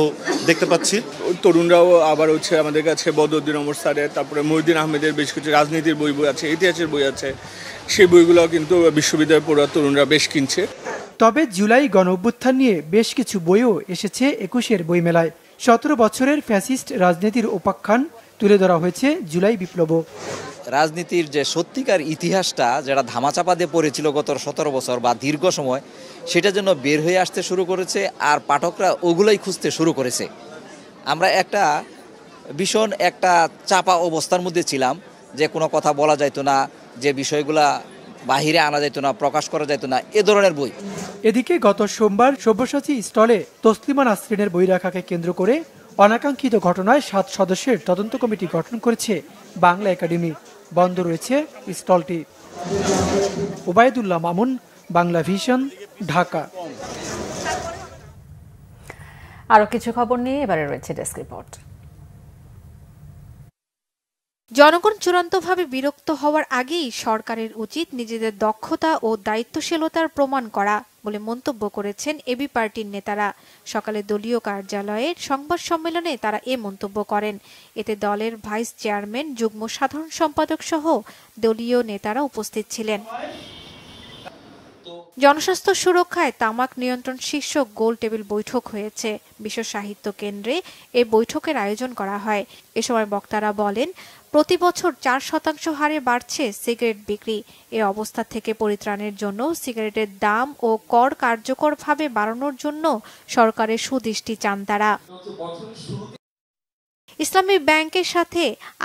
দেখতে পাচ্ছি।
তরুণরাও আবার আমাদের কাছে বদরুদ্দিন ওমর স্যারের, তারপরে মহিউদ্দিন আহমেদের বেশ কিছু রাজনীতির বই আছে, ইতিহাসের বই আছে, সেই বইগুলো কিন্তু বিশ্ববিদ্যালয় পড়ুয়া তরুণরা বেশ কিনছে।
তবে জুলাই গণ অভ্যুত্থান নিয়ে বেশ কিছু বইও এসেছে 21-এর বইমেলায়। 17 বছরের ফ্যাসিস্ট রাজনীতির উপাখ্যান তুলে ধরা হয়েছে জুলাই বিপ্লব।
রাজনীতির যে সত্যিকার ইতিহাসটা যেটা ধামাচাপা দিয়ে পড়েছিল গত 17 বছর বা দীর্ঘ সময়, সেটা যেন বের হয়ে আসতে শুরু করেছে আর পাঠকরা ওগুলোই খুঁজতে শুরু করেছে। আমরা ভীষণ একটা চাপা অবস্থার মধ্যে ছিলাম, যে কোনো কথা বলা যাইতো না, যে বিষয়গুলা বাহিরে আনা যাইতো না, প্রকাশ করা যাইতো না, এ ধরনের বই।
এদিকে গত সোমবার সব্যসাচী স্টলে তসলিমা নাসরিনের বই রাখাকে কেন্দ্র করে অনাকাঙ্ক্ষিত ঘটনায় 7 সদস্যের তদন্ত কমিটি গঠন করেছে বাংলা একাডেমি। বন্ধ রয়েছে স্টলটি। ওবায়দুল্লাহ মামুন, বাংলা ভিশন, ঢাকা।
আরো কিছু খবর নিয়ে এবারে রয়েছে ডেস্ক রিপোর্ট।
জনগণ চূড়ান্তভাবে বিরক্ত হওয়ার আগেই সরকারের উচিত নিজেদের দক্ষতা ও দায়িত্বশীলতার প্রমাণ করা বলে মন্তব্য করেছেন এবি পার্টির নেতারা। সকালে দলীয় কার্যালয়ের সংবাদ সম্মেলনে তারা এ মন্তব্য করেন। এতে দলের ভাইস চেয়ারম্যান, যুগ্ম সাধারণ সম্পাদক সহ দলীয় নেতারা উপস্থিত ছিলেন। জনস্বাস্থ্য সুরক্ষায় তামাক নিয়ন্ত্রণ শীর্ষক গোল টেবিল বৈঠক হয়েছে। বিশ্ব সাহিত্য কেন্দ্রে এই বৈঠকের আয়োজন করা হয়। এ সময় বক্তারা বলেন, প্রতি বছর 4% হারে বাড়ছে সিগারেট বিক্রি। এ অবস্থা থেকে পরিত্রাণের জন্য সিগারেটের দাম ও কর কার্যকরভাবে বাড়ানোর জন্য সরকারের সুদৃষ্টি চান তারা। ইসলামী ব্যাংকের সাথে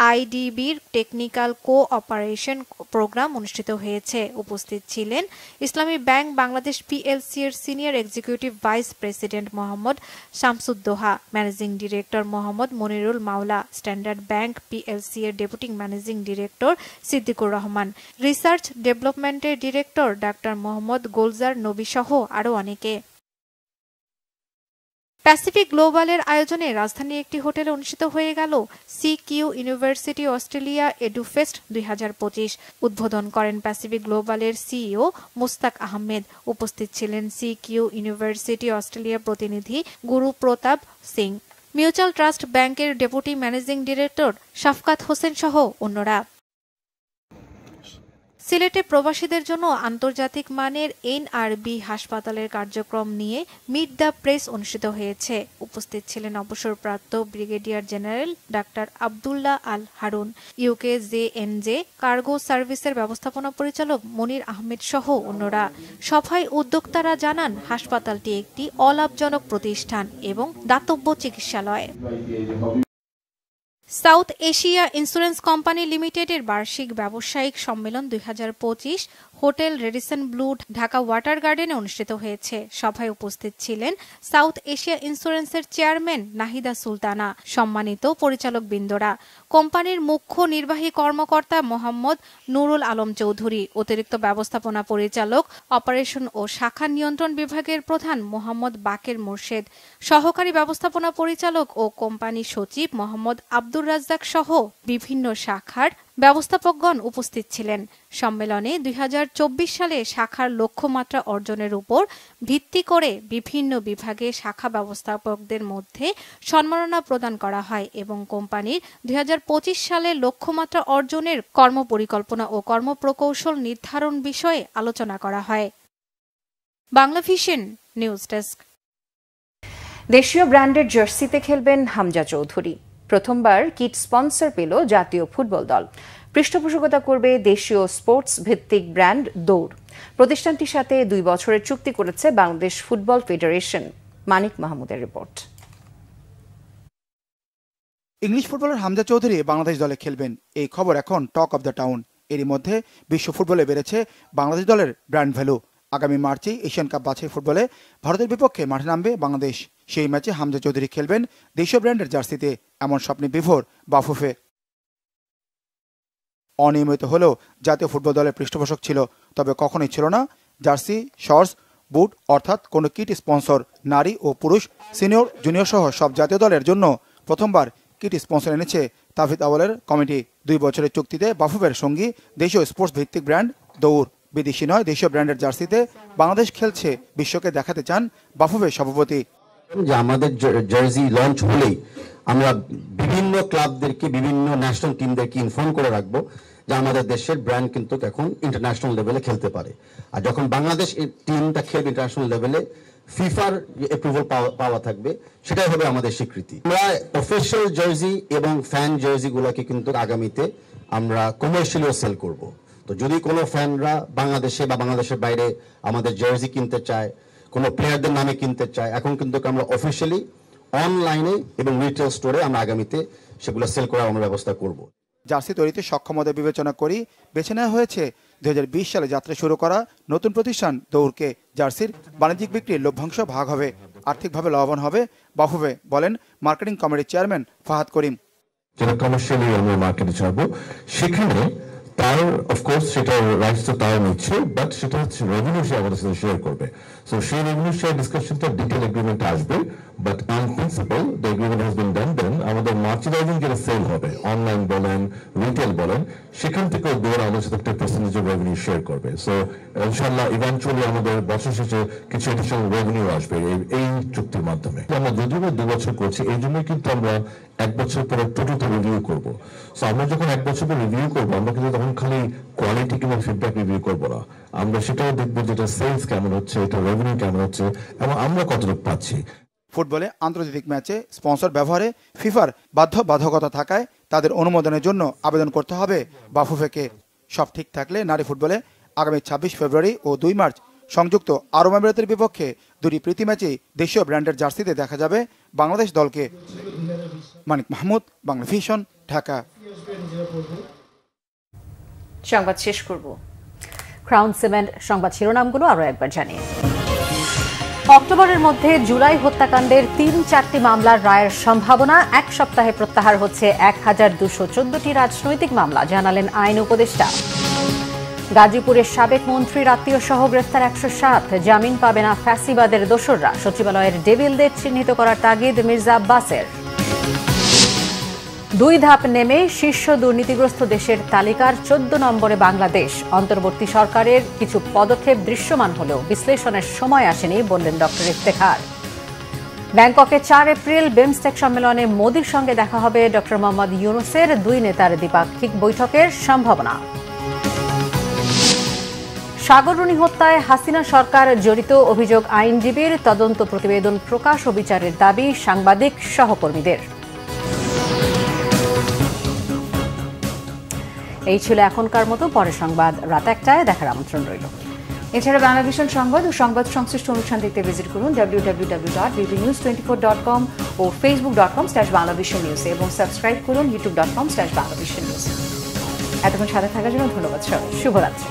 আইডিবির টেকনিক্যাল কোঅপারেশন প্রোগ্রাম অনুষ্ঠিত হয়েছে। উপস্থিত ছিলেন ইসলামী ব্যাংক বাংলাদেশ পিএলসি এর senior executive vice president Mohammad Shamsuddoha, managing director Mohammad Monirul Maula, Standard Bank PLC এর deputy managing director Siddiqur Rahman, research ডেভেলপমেন্টের ডিরেক্টর ডাক্তার মোহাম্মদ গোলজার নবী সহ আরও অনেকে। প্যাসিফিক গ্লোবালের আয়োজনে রাজধানীর একটি হোটেলে অনুষ্ঠিত হয়ে গেল সিকিউ ইউনিভার্সিটি অস্ট্রেলিয়া এডুফেস্ট 2025। উদ্বোধন করেন প্যাসিফিক গ্লোবালের সিইও মুস্তাক আহমেদ। উপস্থিত ছিলেন সিকিউ ইউনিভার্সিটি অস্ট্রেলিয়া প্রতিনিধি গুরু প্রতাপ সিং, মিউচুয়াল ট্রাস্ট ব্যাংকের deputy managing director Shafqat Hossain সহ অন্যরা। সিলেটে প্রবাসীদের জন্য আন্তর্জাতিক মানের এনআরবি হাসপাতালের কার্যক্রম নিয়ে মিট দ্য প্রেস অনুষ্ঠিত হয়েছে। উপস্থিত ছিলেন অবসরপ্রাপ্ত brigadier general doctor Abdullah Al Harun, ইউকেজেএনজে cargo সার্ভিসের ব্যবস্থাপনা পরিচালক মনির আহমেদ সহ অন্যরা। সভায় উদ্যোক্তারা জানান, হাসপাতালটি একটি অলাভজনক প্রতিষ্ঠান এবং দাতব্য চিকিৎসালয়। সাউথ এশিয়া ইন্স্যুরেন্স কোম্পানি লিমিটেডের বার্ষিক ব্যবসায়িক সম্মেলন 2025 hotel Radisson Blu Dhaka water গার্ডেনে অনুষ্ঠিত হয়েছে। সভায় উপস্থিত ছিলেন সাউথ এশিয়া ইন্স্যুরেন্সের চেয়ারম্যান নাহিদা সুলতানা, সম্মানিত পরিচালক বৃন্দরা, কোম্পানির মুখ্য নির্বাহী কর্মকর্তা মোহাম্মদ নুরুল আলম চৌধুরী, অতিরিক্ত ব্যবস্থাপনা পরিচালক অপারেশন ও শাখা নিয়ন্ত্রণ বিভাগের প্রধান মোহাম্মদ বাকের মোর্শেদ, সহকারী ব্যবস্থাপনা পরিচালক ও কোম্পানি সচিব মোহাম্মদ আব্দুর রাজ্জাক সহ বিভিন্ন শাখার ব্যবস্থাপকগণ উপস্থিত ছিলেন। সম্মেলনে 2024 সালে শাখার লক্ষ্যমাত্রা অর্জনের উপর ভিত্তি করে বিভিন্ন বিভাগে শাখা ব্যবস্থাপকদের মধ্যে সম্মাননা প্রদান করা হয় এবং কোম্পানির 2025 সালে লক্ষ্যমাত্রা অর্জনের কর্মপরিকল্পনা ও কর্মপ্রকৌশল নির্ধারণ বিষয়ে আলোচনা করা হয়। Banglavision news desk.
দেশীয় ব্র্যান্ডের জার্সিতে খেলবেন হামজা চৌধুরী। প্রথমবার কিট স্পন্সর পেল জাতীয় ফুটবল দল। পৃষ্ঠপোষকতা করবে দেশীয় স্পোর্টস ভিত্তিক ব্র্যান্ড দৌড়। প্রতিষ্ঠানটির সাথে 2 বছরের চুক্তি করেছে বাংলাদেশ ফুটবল ফেডারেশন। মানিক মাহমুদের report.
English footballer Hamza Chowdhury Bangladesh দলে খেলবেন, এই খবর এখন টক অব দ্য টাউন। এরই মধ্যে বিশ্ব ফুটবলে বেড়েছে বাংলাদেশ দলের ব্র্যান্ড ভ্যালু। আগামী মার্চে এশিয়ান কাপ বাছাই ফুটবলে ভারতের বিপক্ষে মাঠে নামবে বাংলাদেশ। সেই ম্যাচে হামজা চৌধুরী খেলবেন দেশীয় ব্র্যান্ডের জার্সিতে, এমন স্বপ্নে বিভোর বাফুফে। অনিয়মিত হলেও জাতীয় ফুটবল দলের পৃষ্ঠপোষক ছিল, তবে কখনোই ছিল না জার্সি, শর্টস, বুট অর্থাৎ কোনো কিট স্পন্সর। নারী ও পুরুষ, সিনিয়র, জুনিয়র সহ সব জাতীয় দলের জন্য প্রথমবার কিট স্পন্সর এনেছে তাফিদ আওয়ালের কমিটি। 2 বছরের চুক্তিতে বাফুফের সঙ্গী দেশীয় স্পোর্টস ভিত্তিক ব্র্যান্ড দৌড়। বিদেশি নয়, দেশীয় ব্র্যান্ডের জার্সিতে বাংলাদেশ খেলছে বিশ্বকে দেখাতে চান বাফুফের সভাপতি।
যে আমাদের জার্সি লঞ্চ হলেই আমরা বিভিন্ন ক্লাবদেরকে, বিভিন্ন ন্যাশনাল টিমদেরকে ইনফর্ম করে রাখবো যে আমাদের দেশের ব্র্যান্ড কিন্তু এখন ইন্টারন্যাশনাল লেভেলে খেলতে পারে। আর যখন বাংলাদেশ টিমটা খেলবে ইন্টারন্যাশনাল লেভেলে, ফিফার অ্যাপ্রুভাল পাওয়া থাকবে, সেটাই হবে আমাদের স্বীকৃতি। আমরা অফিশিয়াল জার্সি এবং ফ্যান জার্সি গুলাকে কিন্তু আগামীতে আমরা কমার্শিয়ালিও সেল করব। তো যদি কোনো ফ্যানরা বাংলাদেশে বা বাংলাদেশের বাইরে আমাদের জার্সি কিনতে চায়, কোনো প্লেয়ারদের নামে কিনতে চায়, এখন কিন্তু আমরা অফিশিয়ালি অনলাইনে এবং রিটেল স্টোরে আমরা আগামীতে সেগুলো সেল করার আমরা ব্যবস্থা করব।
জার্সি তৈরিতে সক্ষমতা বিবেচনা করেই বেছে নেওয়া হয়েছে 2020 সালে যাত্রা শুরু করা নতুন প্রতিষ্ঠান দৌড়কে। জার্সির বাণিজ্যিক বিক্রির লভ্যাংশ ভাগ হবে, আর্থিকভাবে লাভবান হবে বাফুফে, বলেন মার্কেটিং কমিটির চেয়ারম্যান ফাহাদ করিম।
যেটা কমার্শিয়ালি আমরা মার্কেটে ছাড়বো, সেখানে তার অফকোর্স সেটা রাইটস তো তারা নিচ্ছে, বাট সেটা হচ্ছে রেভিনিউ সে আমাদের সাথে শেয়ার করবে। সো সেই রেভিনিউ শেয়ার ডিসকাশনটা ডিটেল এগ্রিমেন্ট আসবে, but on principle the agreement has been done. Then আমাদের মার্চেন্ডাইজিং যেটা সেল হবে, অনলাইন বলেন, রিটেল বলেন, সেখান থেকেও দৌড় আমাদের সাথে একটা পার্সেন্টেজ অফ রেভিনিউ শেয়ার করবে। সো ইনশাআল্লাহ ইভেন্চুয়ালি আমাদের বছর শেষে কিছু এডিশনাল রেভিনিউ আসবে এই চুক্তির মাধ্যমে। আমরা যদিও 2 বছর করছি, এই জন্যই কিন্তু আমরা 1 বছর পরে টোটালটা রিভিউ করবো। সো আমরা যখন 1 বছর পরে রিভিউ করবো, আমরা কিন্তু তখন এবং খালি কোয়ালিটি কিংবা ফিডব্যাক রিভিউ করবো না, আমরা সেটাও দেখবো যেটা সেলস কেমন হচ্ছে, এটা রেভিনিউ কেমন হচ্ছে এবং আমরা কতটুকু পাচ্ছি।
ফুটবলে আন্তর্জাতিক ম্যাচে স্পন্সর ব্যবহারে ফিফার বাধ্যবাধকতা থাকায় তাদের অনুমোদনের জন্য আবেদন করতে হবে বাফুফেকে। সব ঠিক থাকলে নারী ফুটবলে আগামী 26 ফেব্রুয়ারি ও 2 মার্চ সংযুক্ত আরব আমিরাতের বিপক্ষে দুটি প্রীতি ম্যাচেই দেশীয় ব্র্যান্ডের জার্সিতে দেখা যাবে বাংলাদেশ দলকে। মানিক মাহমুদ, বাংলা ভিশন, ঢাকা।
সংবাদ শেষ করব।
ক্রাউন সিমেন্ট সংবাদ শিরোনামগুলো আরো একবার জানিয়ে। অক্টোবরের মধ্যে জুলাই হত্যাকাণ্ডের 3-4টি মামলার রায়ের সম্ভাবনা, এক সপ্তাহে প্রত্যাহার হচ্ছে 1214টি রাজনৈতিক মামলা, জানালেন আইন উপদেষ্টা। গাজীপুরের সাবেক মন্ত্রীর আত্মীয় সহ গ্রেফতার 107, জামিন পাবে না ফ্যাসিবাদের দোসররা, সচিবালয়ের ডেভিলদের চিহ্নিত করার তাগিদ মির্জা আব্বাসের। 2 ধাপ নেমে শীর্ষ দুর্নীতিগ্রস্ত দেশের তালিকার 14 নম্বরে বাংলাদেশ, অন্তর্বর্তী সরকারের কিছু পদক্ষেপ দৃশ্যমান হলেও বিশ্লেষণের সময় আসেনি বললেন ডক্টর ইফতেখার। ব্যাংককে 4 এপ্রিল বিমস্টেক সম্মেলনে মোদির সঙ্গে দেখা হবে ডক্টর মোহাম্মদ ইউনূসের, 2 নেতার দ্বিপাক্ষিক বৈঠকের সম্ভাবনা। সাগররুনি হত্যায় হাসিনা সরকার জড়িত অভিযোগ আইনজীবীর, তদন্ত প্রতিবেদন প্রকাশ ও বিচারের দাবি সাংবাদিক সহকর্মীদের। এই ছিল এখনকার মতো, পরের সংবাদ রাত 1টায় দেখার আমন্ত্রণ রইল।
এছাড়া বাংলা ভিশন সংবাদ ও সংবাদ সংশ্লিষ্ট অনুষ্ঠান দেখতে ভিজিট করুন www.bbnews24.com ও facebook.com/banglavisionnews এবং সাবস্ক্রাইব করুন youtube.com/banglavisionnews। এতক্ষণ সাথে থাকার জন্য ধন্যবাদ সবাই। শুভরাত্রি।